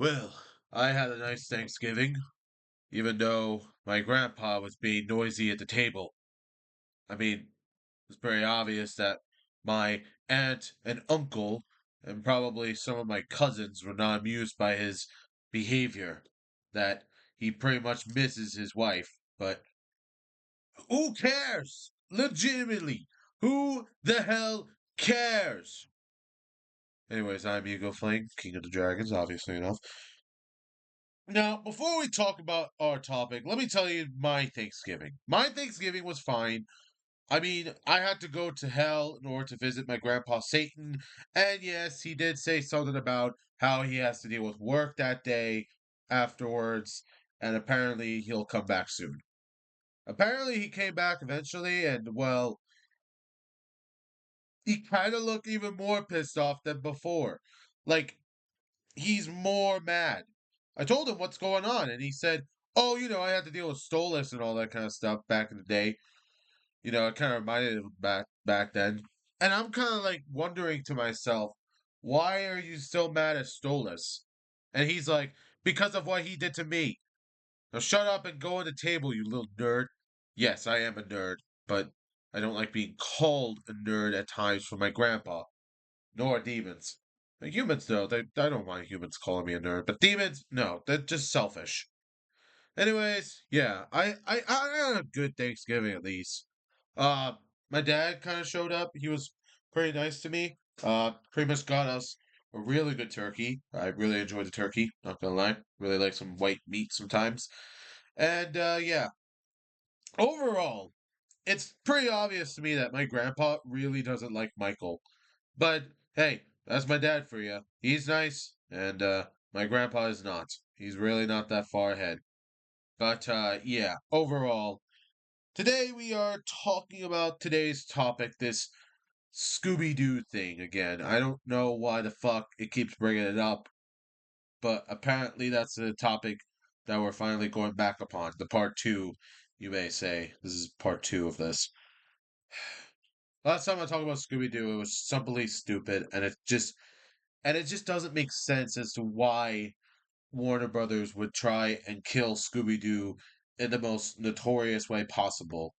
Well, I had a nice Thanksgiving, even though my grandpa was being noisy at the table. I mean, it's very obvious that my aunt and uncle, and probably some of my cousins, were not amused by his behavior, that he pretty much misses his wife. But who cares? Legitimately, who the hell cares? Anyways, I'm Hugo Flame, King of the Dragons, obviously enough. Now, before we talk about our topic, let me tell you my Thanksgiving. My Thanksgiving was fine. I mean, I had to go to hell in order to visit my grandpa Satan. And yes, he did say something about how he has to deal with work that day afterwards. And apparently he'll come back soon. Apparently he came back eventually. And well, he kind of looked even more pissed off than before. Like, he's more mad. I told him what's going on, and he said, "Oh, I had to deal with Stolas and all that kind of stuff back in the day. It kind of reminded him back then." And I'm kind of like wondering to myself, why are you still mad at Stolas? And he's like, because of what he did to me. Now shut up and go on the table, you little nerd. Yes, I am a nerd, but I don't like being called a nerd at times from my grandpa, nor demons. The humans, though, I don't mind humans calling me a nerd, but demons, no, they're just selfish. Anyways, yeah, I had a good Thanksgiving at least. Uh, my dad kind of showed up. He was pretty nice to me. Pretty much got us a really good turkey. I really enjoyed the turkey. Not gonna lie, really like some white meat sometimes. And yeah, overall, it's pretty obvious to me that my grandpa really doesn't like Michael. But hey, that's my dad for you. He's nice, and my grandpa is not. He's really not that far ahead. But yeah, overall, today we are talking about today's topic, this Scooby Doo thing again. I don't know why the fuck it keeps bringing it up, but apparently that's the topic that we're finally going back upon. The part two, you may say. This is part two of this. Last time I talked about Scooby Doo, it was simply stupid, and it just doesn't make sense as to why Warner Brothers would try and kill Scooby Doo in the most notorious way possible.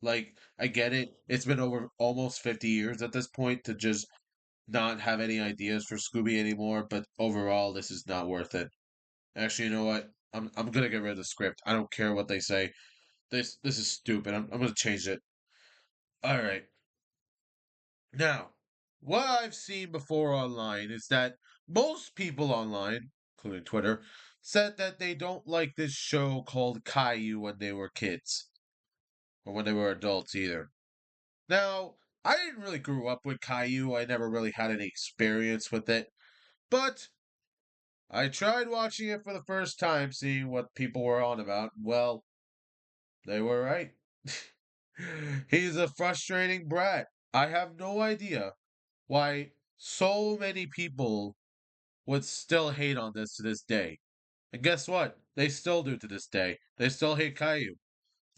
Like, I get it. It's been over almost 50 years at this point to just not have any ideas for Scooby anymore, but overall this is not worth it. Actually, you know what? I'm gonna get rid of the script. I don't care what they say. This is stupid. I'm gonna change it. Alright. Now, what I've seen before online is that most people online, including Twitter, said that they don't like this show called Caillou when they were kids, or when they were adults either. Now, I didn't really grow up with Caillou. I never really had any experience with it. But I tried watching it for the first time, seeing what people were on about. Well, they were right. He's a frustrating brat. I have no idea why so many people would still hate on this to this day. And guess what? They still do to this day. They still hate Caillou,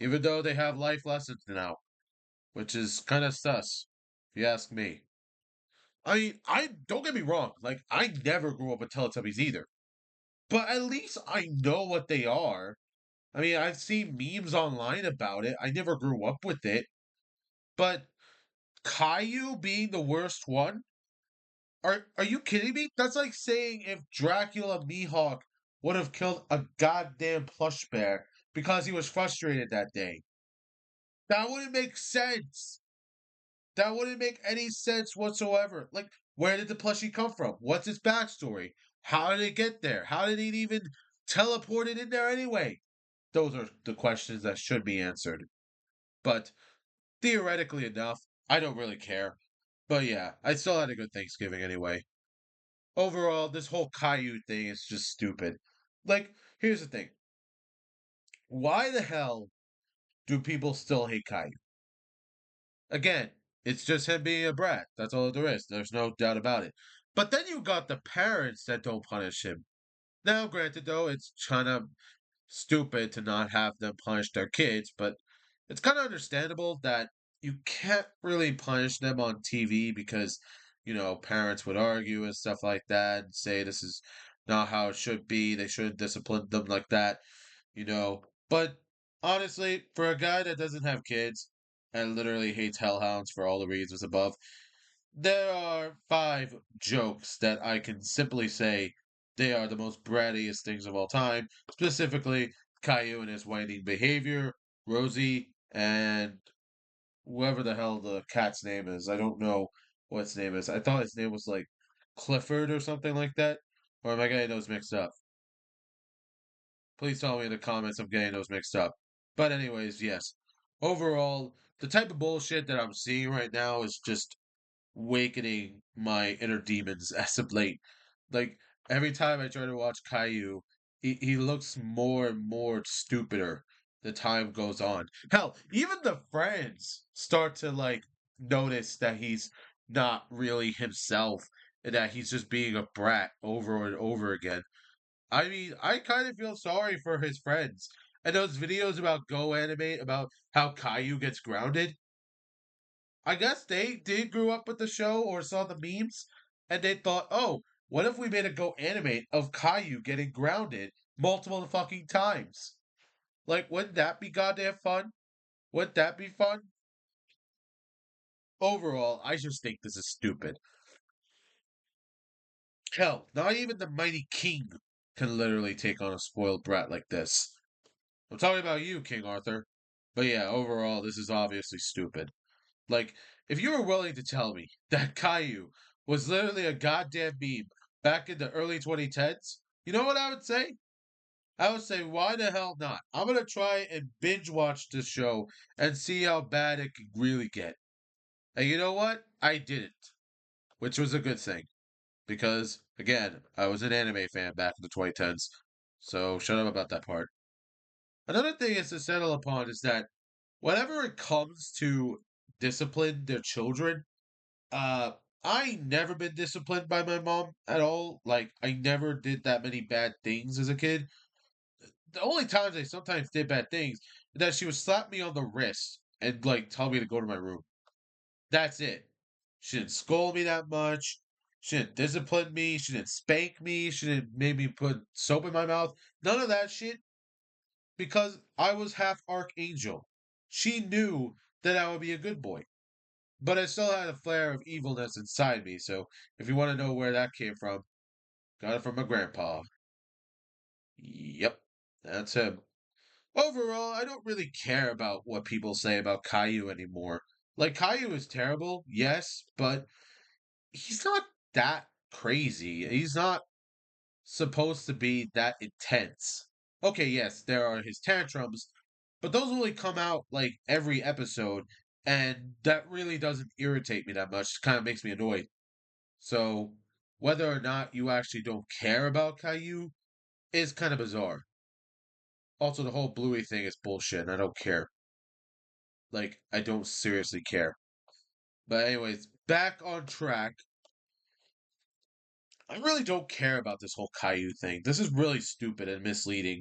even though they have life lessons now, which is kind of sus, if you ask me. I mean, I don't get me wrong. Like, I never grew up with Teletubbies either, but at least I know what they are. I mean, I've seen memes online about it. I never grew up with it, but Caillou being the worst one? Are you kidding me? That's like saying if Dracula Mihawk would have killed a goddamn plush bear because he was frustrated that day. That wouldn't make sense. That wouldn't make any sense whatsoever. Like, where did the plushie come from? What's its backstory? How did it get there? How did it even teleport it in there anyway? Those are the questions that should be answered. But theoretically enough, I don't really care. But yeah, I still had a good Thanksgiving anyway. Overall, this whole Caillou thing is just stupid. Like, here's the thing. Why the hell do people still hate Caillou? Again, it's just him being a brat. That's all there is. There's no doubt about it. But then you got the parents that don't punish him. Now, granted, though, it's kind of stupid to not have them punish their kids, but it's kind of understandable that you can't really punish them on TV because, parents would argue and stuff like that and say this is not how it should be. They shouldn't discipline them like that, you know. But honestly, for a guy that doesn't have kids and literally hates hellhounds for all the reasons above, there are five jokes that I can simply say they are the most brattiest things of all time. Specifically, Caillou and his whining behavior, Rosie, and whoever the hell the cat's name is. I don't know what its name is. I thought his name was like Clifford or something like that. Or am I getting those mixed up? Please tell me in the comments I'm getting those mixed up. But anyways, yes. Overall, the type of bullshit that I'm seeing right now is just awakening my inner demons as of late. Like every time I try to watch Caillou, he looks more and more stupider the time goes on. Hell, even the friends start to like notice that he's not really himself and that he's just being a brat over and over again. I mean, I kind of feel sorry for his friends. And those videos about Go Animate about how Caillou gets grounded, I guess they did grow up with the show or saw the memes, and they thought, oh, what if we made a Go Animate of Caillou getting grounded multiple fucking times? Like, wouldn't that be goddamn fun? Wouldn't that be fun? Overall, I just think this is stupid. Hell, not even the mighty king can literally take on a spoiled brat like this. I'm talking about you, King Arthur. But yeah, overall, this is obviously stupid. Like, if you were willing to tell me that Caillou was literally a goddamn meme back in the early 2010s, you know what I would say? I would say, why the hell not? I'm gonna try and binge watch this show and see how bad it can really get. And you know what? I didn't, which was a good thing. Because, again, I was an anime fan back in the 2010s. So shut up about that part. Another thing is to settle upon is that whenever it comes to discipline their children, Uh, I never been disciplined by my mom at all. Like, I never did that many bad things as a kid. The only times I sometimes did bad things is that she would slap me on the wrist and like tell me to go to my room. That's it. She didn't scold me that much. She didn't discipline me. She didn't spank me. She didn't make me put soap in my mouth. None of that shit because I was half archangel. She knew that I would be a good boy. But I still had a flare of evilness inside me, so if you want to know where that came from, got it from my grandpa. Yep, that's him. Overall, I don't really care about what people say about Caillou anymore. Like, Caillou is terrible, yes, but he's not that crazy. He's not supposed to be that intense. Okay, yes, there are his tantrums, but those only come out like every episode, and that really doesn't irritate me that much. It kind of makes me annoyed. So whether or not you actually don't care about Caillou is kind of bizarre. Also, the whole Bluey thing is bullshit, and I don't care. Like, I don't seriously care. But anyways, back on track. I really don't care about this whole Caillou thing. This is really stupid and misleading.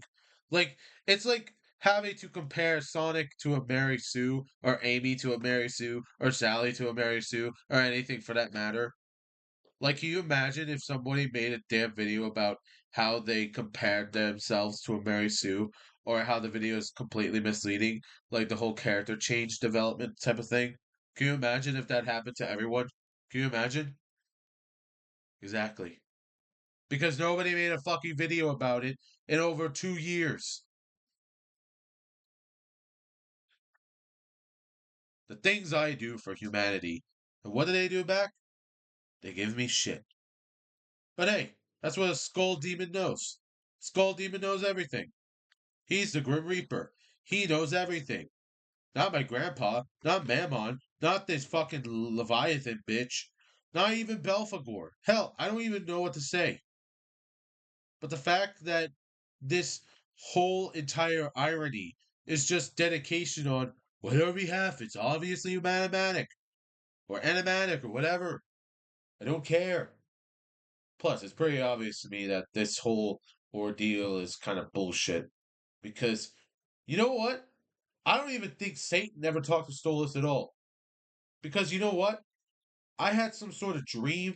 Like, it's like having to compare Sonic to a Mary Sue, or Amy to a Mary Sue, or Sally to a Mary Sue, or anything for that matter. Like, can you imagine if somebody made a damn video about how they compared themselves to a Mary Sue, or how the video is completely misleading, like the whole character change development type of thing? Can you imagine if that happened to everyone? Can you imagine? Exactly. Because nobody made a fucking video about it in over 2 years. The things I do for humanity. And what do they do back? They give me shit. But hey, that's what a skull demon knows. Skull demon knows everything. He's the Grim Reaper. He knows everything. Not my grandpa, not Mammon, not this fucking Leviathan bitch, not even Belphegor. Hell, I don't even know what to say. But the fact that this whole entire irony is just dedication on whatever we have, it's obviously animatic or animatic or whatever. I don't care. Plus, it's pretty obvious to me that this whole ordeal is kind of bullshit. Because, you know what? I don't even think Satan ever talked to Stolas at all. Because you know what? I had some sort of dream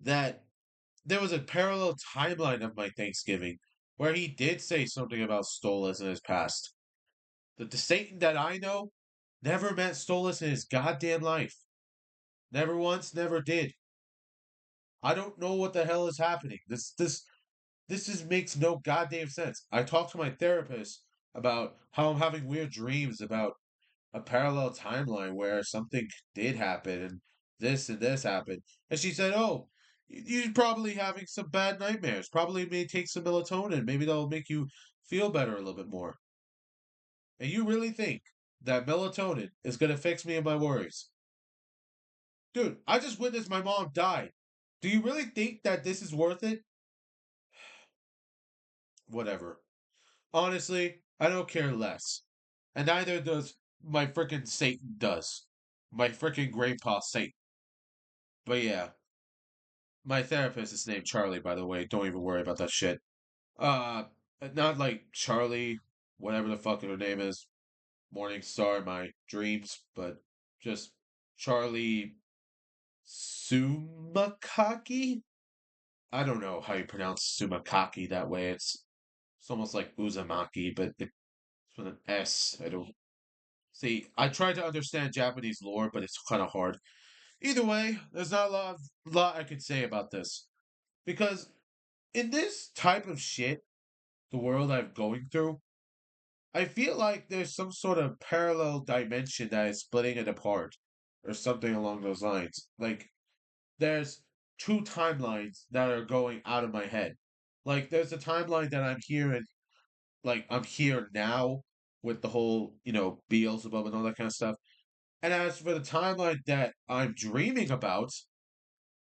that there was a parallel timeline of my Thanksgiving where he did say something about Stolas in his past. The Satan that I know never met Stolas in his goddamn life. Never once, never did. I don't know what the hell is happening. This just makes no goddamn sense. I talked to my therapist about how I'm having weird dreams about a parallel timeline where something did happen and this happened. And she said, "Oh, you're probably having some bad nightmares. Probably may take some melatonin. Maybe that'll make you feel better a little bit more." And you really think that melatonin is going to fix me and my worries? Dude, I just witnessed my mom die. Do you really think that this is worth it? Whatever. Honestly, I don't care less. And neither does my frickin' Satan does. My frickin' grandpa Satan. But yeah, my therapist is named Charlie, by the way. Don't even worry about that shit. Uh, not like Charlie, whatever the fuck her name is, Morning Star in my dreams, but just Charlie Sumakaki? I don't know how you pronounce Sumakaki that way. It's almost like Uzumaki, but it's with an S. I don't see. I tried to understand Japanese lore, but it's kind of hard. Either way, there's not a lot I could say about this because in this type of shit, the world I'm going through, I feel like there's some sort of parallel dimension that is splitting it apart, or something along those lines. Like there's two timelines that are going out of my head. Like there's a timeline that I'm here and like I'm here now with the whole, Beelzebub and all that kind of stuff. And as for the timeline that I'm dreaming about,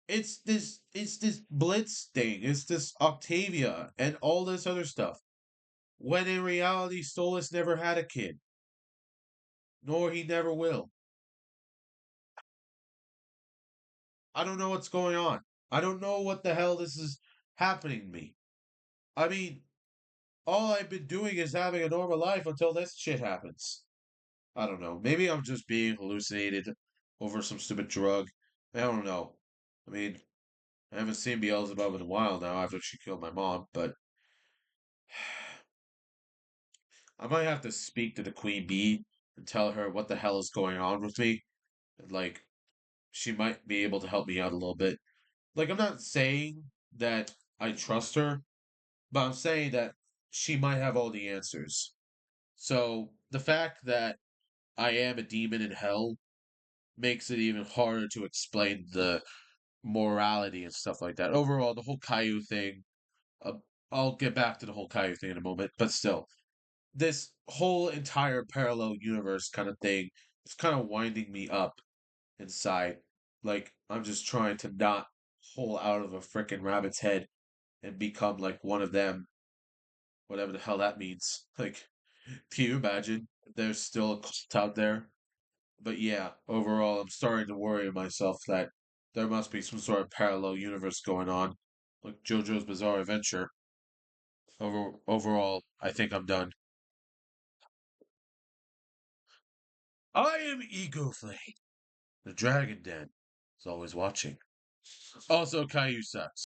it's this Blitz thing, it's this Octavia and all this other stuff. When in reality Stolas never had a kid, nor he never will. I don't know what's going on. I don't know what the hell this is happening to me. I mean, all I've been doing is having a normal life until this shit happens. I don't know. Maybe I'm just being hallucinated over some stupid drug. I don't know. I mean, I haven't seen Beelzebub in a while now after she killed my mom, but I might have to speak to the Queen Bee and tell her what the hell is going on with me. And, like, she might be able to help me out a little bit. Like, I'm not saying that I trust her, but I'm saying that she might have all the answers. So, the fact that I am a demon in hell makes it even harder to explain the morality and stuff like that. Overall, the whole Caillou thing, uh, I'll get back to the whole Caillou thing in a moment, but still, this whole entire parallel universe kind of thing is kind of winding me up inside. Like, I'm just trying to not hole out of a freaking rabbit's head and become like one of them, whatever the hell that means. Like, can you imagine if there's still a cult out there? But yeah, overall, I'm starting to worry myself that there must be some sort of parallel universe going on, like JoJo's Bizarre Adventure. Overall, I think I'm done. I am Ego Flame. The Dragon Den is always watching. Also, Caillou sucks.